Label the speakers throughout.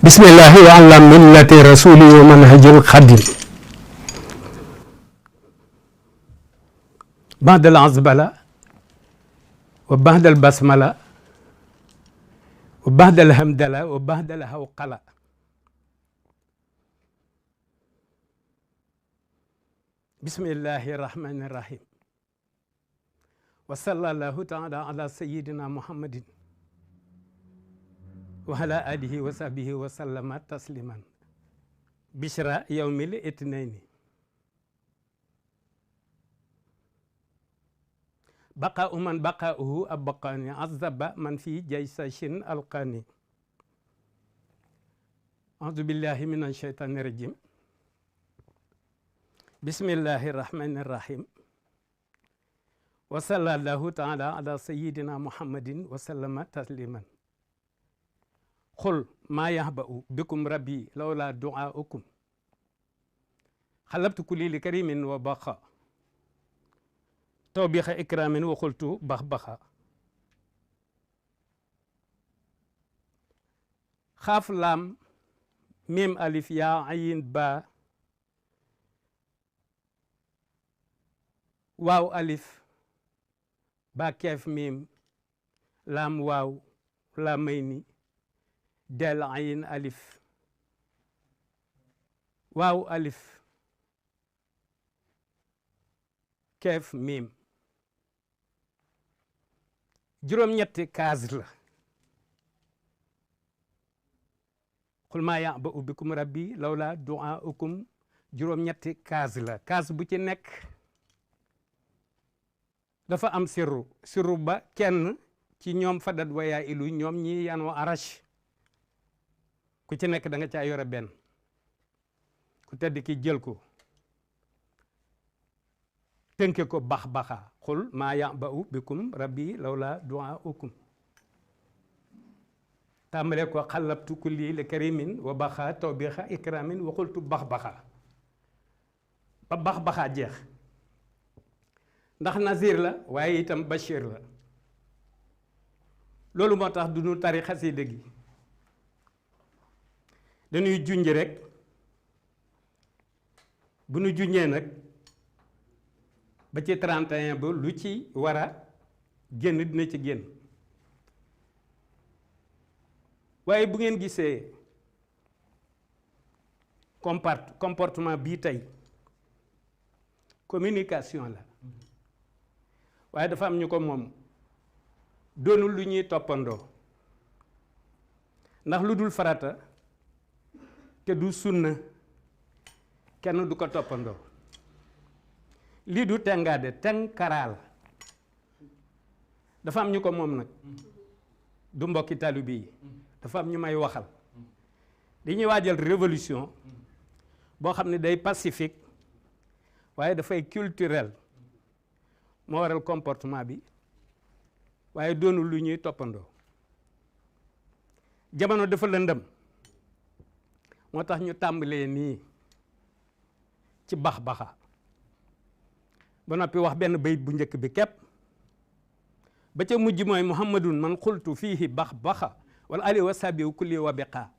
Speaker 1: bismillahi wa ala millati rasuli wa manhajil xadim ba'dal azbala wa ba'dal basmala wa ba'dal hamdala wa ba'dal hawqala bismillahi rahmani rahim wa sallallahu taala ala sayyidina muhammadin wa ala alihi wa sahbihi wa sallama tasliman bishra yawmil itnaini baqa man baqauhu abqani azaba man fi jaysashin alqani a'udhu billahi minash shaitani rajim bismillahi rahmani rahim wa sallallahu taala ala sayyidina muhammadin wa sallama tasliman xul maa yahba'u bikum rabbi lawla du'aukum xalabtu kulli li karimin wa baqa tawbixa ikramin wa xultu bax-baxa xaaf laam mim alif yaa ayin ba waaw alif ba keef mim laam waaw laa may ni del ayin alif waaw alif keef mim juróom-ñetti kaas la xul maa ya'ba'u bikum rabbi lawla du'aukum juróom-ñetti kaas la kaas bu ci nekk dafa am sirru ba kenn ci ñoom fadat wayaa ilu ñoom ñi yanoo arash ku ci nekk da nga caa yore benn ku tedd ki jël ko tënke ko bax-baxa xul maa ya'ba'u bikum rabbi lawla du'aukum tàmbale ko xalabtu kulli li karimin wa baxa tawbixa ikramin wa xultu bax-baxa ba bax-baxa jeex ndax nazir la waaye itam bashir la loolu moo tax du ñu tari xasida gi dañuy junj rek bu nu junjee nag ba ci 31 ba lu ci war a génn dina ci génn waaye bu ngeen gisee comportement bii tey communication la waaye dafa am ñu ko moom doonul lu ñuy toppandoo ndax lu dul farata te du sunna kenn du ko toppandoo lii du tengaade tenkaraal dafa am ñu ko moom nag du mbokki taalibe yi dafa am ñu may waxal dañuy waajal révolution boo xam ne day pacifique waaye dafay culturel moo waral comportement bi waaye doonul lu ñuy toppandoo jamono dafa lëndëm moo tax ñu tàmbalee nii ci bax-baxa ba noppi wax benn bayit bu njëkk bi képp ba ca mujj mooy muhammadun man xultu fiihi bax-baxa wala ali wa sabi kulli wa biqa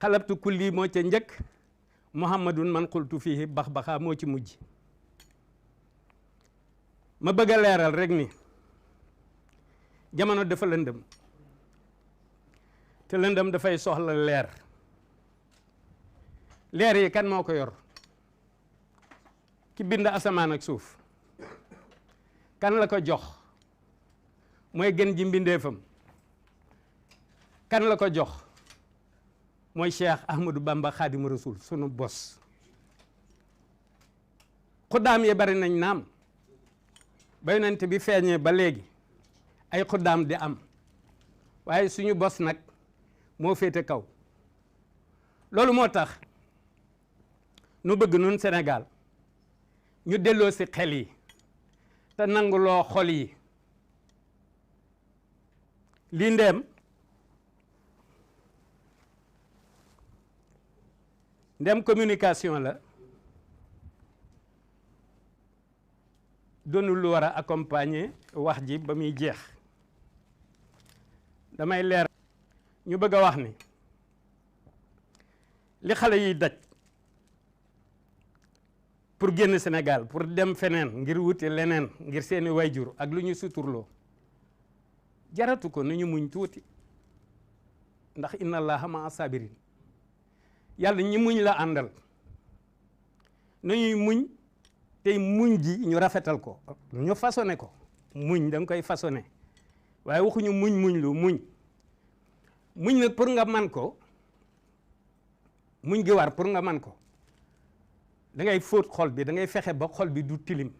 Speaker 1: xalabtu kulli moo ca njëkk muhammadun man xultu fiihi bax-baxa moo ci mujj ma bëgg a leeral rek ni jamono dafa lëndëm te lëndëm dafay soxla leer leer yi kan moo ko yor ki bind asamaan ak suuf kan la ko jox mooy gën ji mbindeefam kan la ko jox mooy Cheikh Ahmadou Bamba Xaadimu Rasul sunu bos xuddaam yi bari nañ naam ba yonent bi feeñee ba léegi ay xuddaam di am waaye suñu bos nag moo féete kaw loolu moo tax nu bëgg nun Sénégal ñu delloo si xel yi te nanguloo xol yi lii ndem communication la doonul lu war a accompagner wax ji ba muy jeex damay leer ñu bëgg a wax ni li xale yi daj pour génn Sénégal pour dem feneen ngir wuti leneen ngir seeni wayjur ak lu ñu suturloo jaratu ko nañu muñ tuuti ndax inna allaha maa sabirin yàlla ñi muñ la àndal nañuy muñ tey muñ ji ñu rafetal ko ñu façonné ko muñ da nga koy façonné waaye waxuñu muñ nag pour nga man ko muñ gi war pour nga man ko da ngay fóot xol bi da ngay fexe ba xol bi du tilim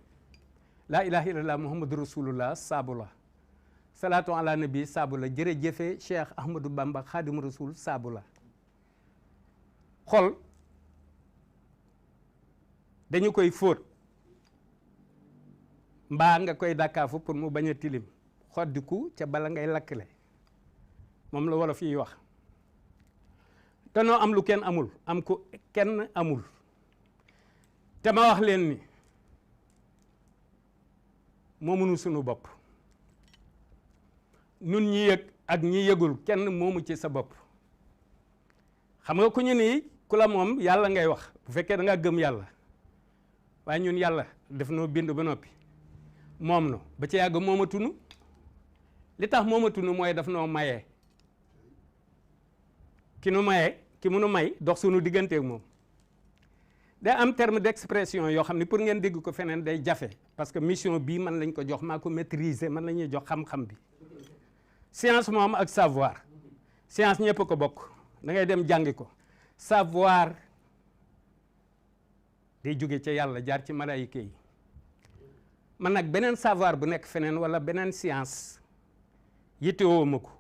Speaker 1: laa ilaha illallah muhammadu rasulullah saabu la salaatu ala nabi saabu la jërëjëfe Cheikh Ahmadou Bamba xaadimu rasul saabu la xol dañu koy fóot mbaa nga koy dàkkaafu pour mu bañ a tilim xoddiku ca bala ngay lakkale moom la wolof yi wax te noo am lu kenn amul am ko kenn amul te ma wax leen ni moomunu sunu bopp nun ñi yëg ak ñi yëgul kenn moomu ci sa bopp xam nga ku ñu ni ku la moom yàlla ngay wax bu fekkee da nga gëm yàlla waaye ñun yàlla def noo bind ba noppi moom no ba ci yàgg moomatunu li tax moomatunu mooy daf noo mayee ki nu mayee ki mu nu may dox sunu digganteeg moom day am terme d'expression yoo xam ne pour ngeen dégg ko feneen day jafe parce que mission bii man lañ ko jox maa ko maîtriser man la ñuy jox xam-xam bi science moom ak savoir science ñëpp ko bokk da ngay dem jàngi ko savoir day jóge ca yàlla jaar ci malaayika yi man nag beneen savoir bu nekk feneen wala beneen science yittewoo ma ko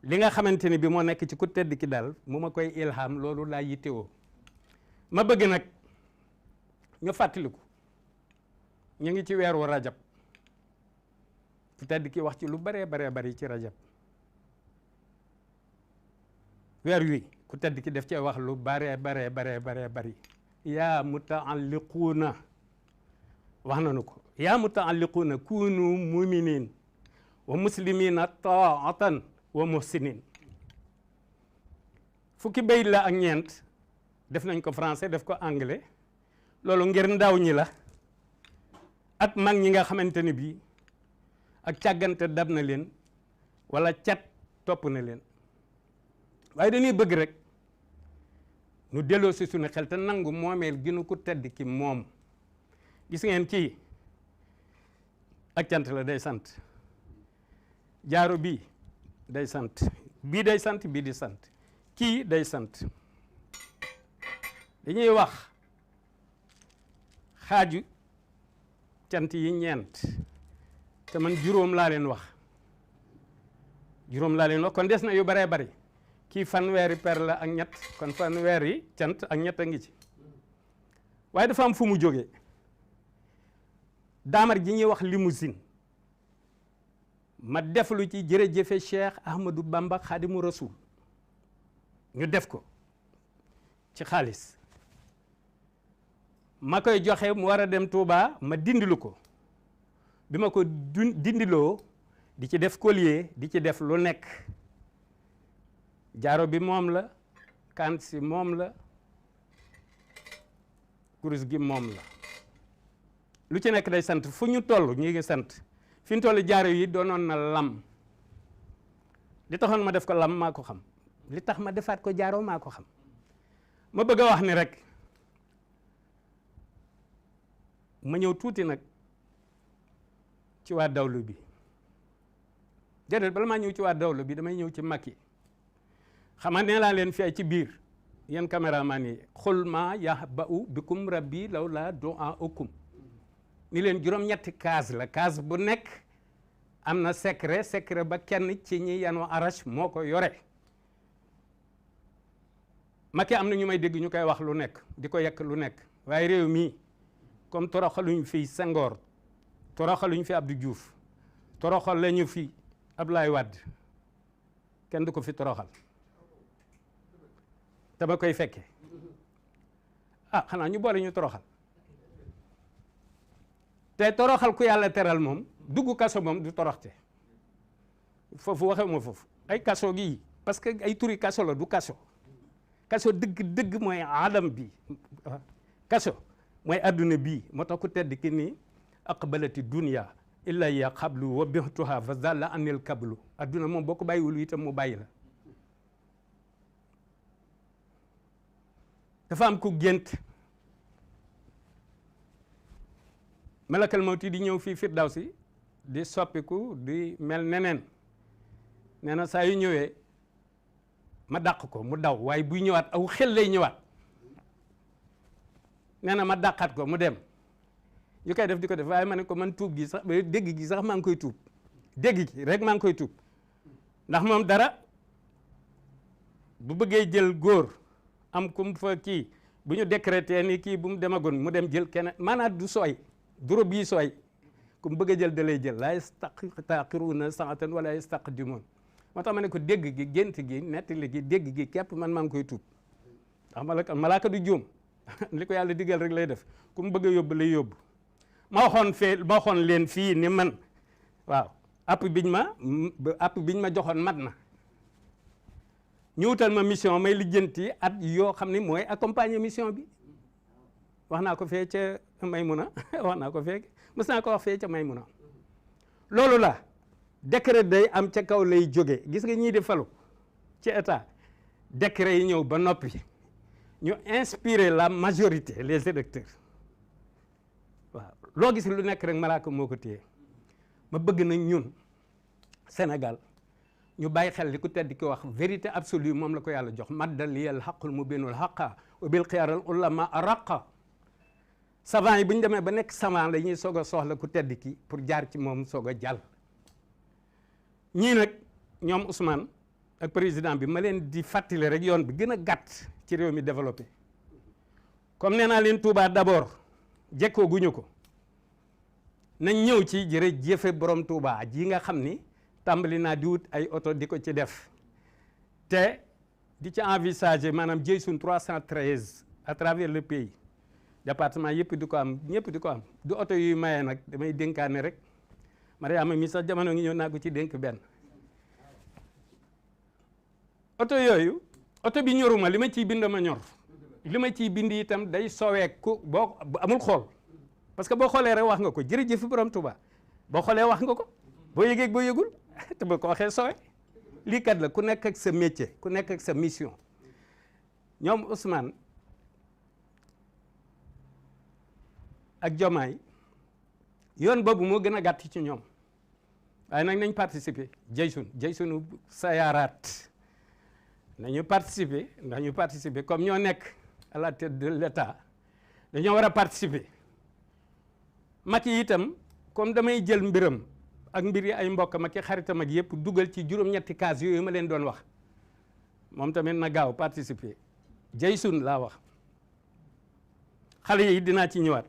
Speaker 1: li nga xamante ni bi moo nekk ci ku tedd ki daal mu ma koy ilham loolu laa yittewoo ma bëgg nag ñu fàttaliku ñu ngi ci weeru rajab ku tedd ki wax ci lu baree bari ci rajab weer wi ku tedd ki def cee wax lu baree bari yaa mutaalliquuna wax nañu ko yaa mutaalliquuna kunu muminin wa muslimina taatan wa muhsinin fukki bayit la ak ñeent def nañ ko français def ko anglais loolu ngir ndaw ñi la ak mag ñi nga xamante ni bii ak càggante dab na leen wala cat topp na leen waaye dañuy bëgg rek nu delloo si suñu xel te nangu moomeel gi nu ko tedd ki moom gis ngeen kii ak cant la day sant jaaro bii day sant bii day sant bii di sant kii day sant dañuy wax xaaju cant yi ñeent te man juróom laa leen wax kon des na yu baree bari kii fanweeri per la ak ñett kon fanweeri cant ak ñett a ngi ci waaye dafa am fu mu jógee daamar ji ñuy wax limousine ma def lu ci jërëjëfe Cheikh Ahmadou Bamba Khadimu Rasul ñu def ko ci xaalis ma koy joxe mu war a dem Touba ma dindilu ko bi ma ko dindiloo di ci def collier di ci def lu nekk jaaro bi moom la kant si moom la kurus gi moom la lu ci nekk day sant fu ñu toll ñu ngi sant fi ñu toll jaaro yi doonoon na lam li taxoon ma def ko lam maa ko xam li tax ma defaat ko jaaro maa ko xam ma bëgg a wax ni rek ma ñëw tuuti nag ci waa dawlu bi déedéet bala maa ñëw ci waa dawlu bi damay ñëw ci Macky xam nga nee laa leen fi ay ci biir yéen caméraman yi xul ma yahba'u bikum rabbi lawla du'a'ukum ni leen juróom-ñetti case la case bu nekk am na secret ba kenn ci ñi yanu arash moo ko yore Macky am na ñu may dégg ñu koy wax lu nekk di ko yekk lu nekk waaye réew mii comme toroxaluñ fi Senghor toroxaluñ fi Abdou Diouf toroxal lañu fi Abdoulaye Wade kenn du ko fi toroxal te ba koy fekke xanaa ñu boole ñu toroxal te toroxal ku yàlla teral moom dugg kaso moom du toroxte foofu waxee ma foofu ay kaso gi parce que ay turi kaso la du kaso kaso dëgg mooy alam bi kaso mooy adduna bii moo tax ku tedd ki nii aqbalati dunya illa ya xablu wa bixtuha fa zalla anil kablu adduna moom boo ko bàyyiwul itam mu bàyyi la dafa am ku gént malakal mawti di ñëw fii firdawsi di soppiku di mel neneen nee na saa yu ñëwee ma dàq ko mu daw waaye buy ñëwaat aw xel lay ñëwaat nee na ma dàqaat ko mu dem yu koy def di ko def waaye ma ne ko man tuub gi sax dégg gi sax maa ngi koy tuub dégg gi rek maa ngi koy tuub ndax moom dara bu bëggee jël góor am kum fa kii bu ñu décrété ni kii bu mu demagoon mu dem jël keneen maanaam du sooy duro bii sooy ku mu bëgg a jël da lay jël laa yastaqiruna saatan wala yastaqdimun moo tax ma ne ko dégg gi gént gi nettali gi dégg gi képp man maa ngi koy tuub ndax malaaka du juum li ko yàlla digal rek lay def ku mu bëgg a yóbbu lay yóbbu ma waxoon leen fii ni man waaw app biñ ma joxoon mat na ñu wutal ma mission may lijjanti at yoo xam ne mooy accompagner mission bi wax naa ko fee ca Maymuna wax naa ko fee mës naa ko wax fee ca Maymuna loolu la décret day am ca kaw lay jóge gis nga ñii di falu ci état décret yi ñëw ba noppi ñu inspirer la majorité les électeurs waaw loo gis lu nekk rek malaaka moo ko téye ma bëgg nag ñun Sénégal ñu bàyyi xel li ku tedd ki wax vérité absolue moom la ko yàlla jox madda liyal xaqul mubinul xaqa wa bil xiyaaral ulama araqa savant yi bu ñu demee ba nekk savant la ñuy soog a soxla ku tedd ki pour jaar ci moom soog a jàll ñii nag ñoom Ousmane ak président bi ma leen di fàttali rek yoon bi gën a gàtt ci réew mi développé comme nee naa leen Touba d'abord jekkoo guñu ko nañ ñëw ci jërëjëfe borom Touba ji nga xam ni tàmbali naa di wut ay oto di ko ci def te di ci envisager maanaam jëy suñ 313 à travers le pays département yëpp di ko am ñëpp di ko am du oto yuy maye nag damay dénkaane rek Mariama mi sax jamono ngi ñëw naa ko ci dénk benn oto yooyu oto bi ñoruma li ma ciy bind ma ñor li ma ciy bind itam day soweeku boo amul xool parce que boo xoolee rek wax nga ko jërëjëf borom Touba boo xoolee wax nga ko boo yëgee boo yëgul te ba ko waxee sowe lii kat la ku nekk ak sa métier ku nekk ak sa mission ñoom Ousmane ak Diomaye yoon boobu moo gën a gàtt ci ñoom waaye nag nañ participer jëysunu sayaaraat nañu participer comme ñoo nekk à la tête de l'État dañoo war a participer Macky itam comme damay jël mbiram ak mbir yi ay mbokkam ak xaritam ak yëpp dugal ci juróom-ñetti case yooyu ma leen doon wax moom tamit na gaaw participer jëysun laa wax xale yi dinaa ci ñëwaat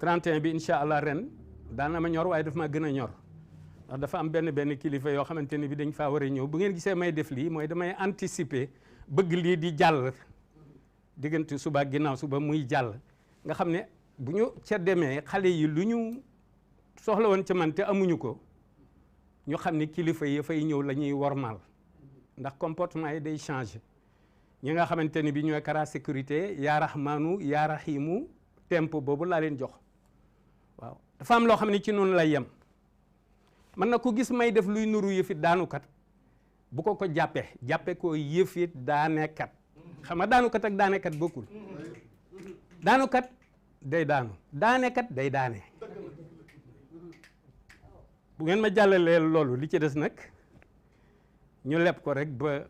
Speaker 1: 31 bi incha allah ren daana ma ñor waaye daf ma gën a ñor ndax dafa am benn kilifa yoo xamante ni bi dañ faa war a ñëw bu ngeen gisee may def lii mooy damay anticiper bëgg lii di jàll diggante suba ak ginnaaw suba muy jàll nga xam ne bu ñu ca demee xale yi lu ñu soxla woon ca man te amuñu ko ñu xam ni kilifa yi fay ñëw la ñuy wormaal ndax comportement yi day changer ñi nga xamante ni bi ñooy kara sécurité yaa rahmaanu yaa rahimu tempo boobu laa leen jox waaw dafa am loo xam ne ci noonu lay yem man na ku gis may def luy nuru yëfit daanukat bu ko jàppe ko yëfit daanekat xam nga daanukat ak daanekat bokkul daanukat day daanu daanekat day daane bu ngeen ma jàllalee loolu li ci des nag ñu leb ko rek ba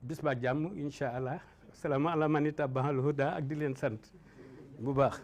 Speaker 1: bis ba jàmm incha allah salaama ala man ittabaal huda ak di leen sant bu baax